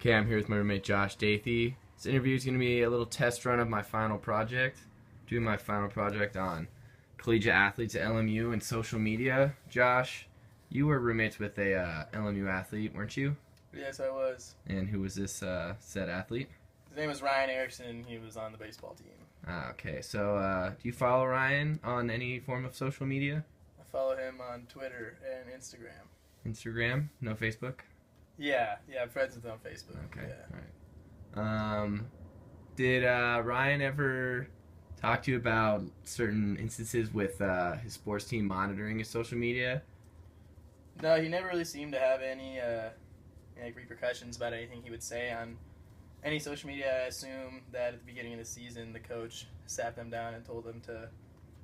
Okay, I'm here with my roommate Josh Dathy. This interview is going to be a little test run of my final project. Doing my final project on collegiate athletes at LMU and social media. Josh, you were roommates with a LMU athlete, weren't you? Yes, I was. And who was this said athlete? His name was Ryan Erickson. He was on the baseball team. Okay, so do you follow Ryan on any form of social media? I follow him on Twitter and Instagram. Instagram? No Facebook? Yeah, I'm friends with him on Facebook. Okay, Yeah. alright. Did Ryan ever talk to you about certain instances with his sports team monitoring his social media? No, he never really seemed to have any repercussions about anything he would say on any social media. I assume that at the beginning of the season, the coach sat them down and told them to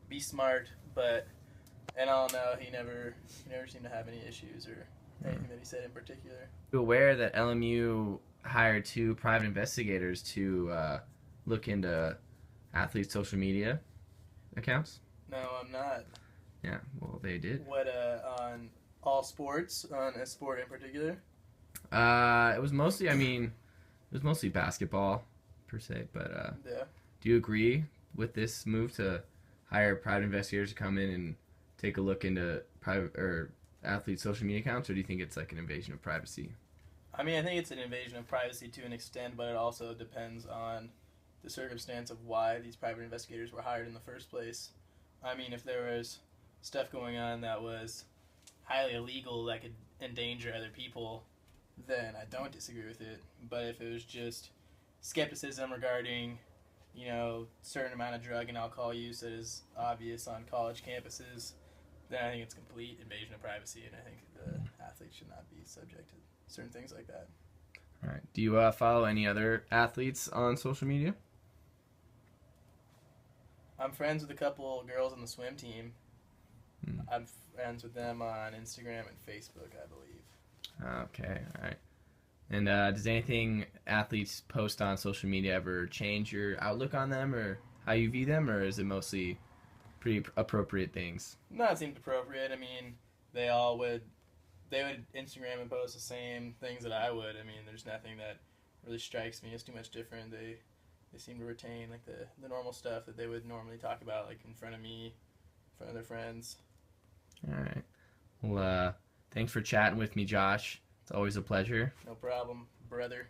be smart. But in all, no, he never seemed to have any issues or anything that he said in particular. You aware that LMU hired two private investigators to look into athletes' social media accounts? No, I'm not. Yeah, well, they did. What, on all sports? On a sport in particular? It was mostly basketball per se. But Yeah. do you agree with this move to hire private investigators to come in and take a look into private or athletes' social media accounts, or do you think it's like an invasion of privacy? I mean, I think it's an invasion of privacy to an extent, but it also depends on the circumstance of why these private investigators were hired in the first place. I mean, if there was stuff going on that was highly illegal that could endanger other people, then I don't disagree with it. But if it was just skepticism regarding, certain amount of drug and alcohol use that is obvious on college campuses, then I think it's complete invasion of privacy, and I think the athletes should not be subject to certain things like that. All right. Do you follow any other athletes on social media? I'm friends with a couple girls on the swim team. Hmm. I'm friends with them on Instagram and Facebook, I believe. Okay, all right. And does anything athletes post on social media ever change your outlook on them or how you view them, or is it mostly pretty appropriate things? No, it seemed appropriate. I mean, they would Instagram and post the same things that I would. I mean, there's nothing that really strikes me as too much different. They seem to retain like the normal stuff that they would normally talk about, like in front of me, in front of their friends. All right. Well, thanks for chatting with me, Josh. It's always a pleasure. No problem, brother.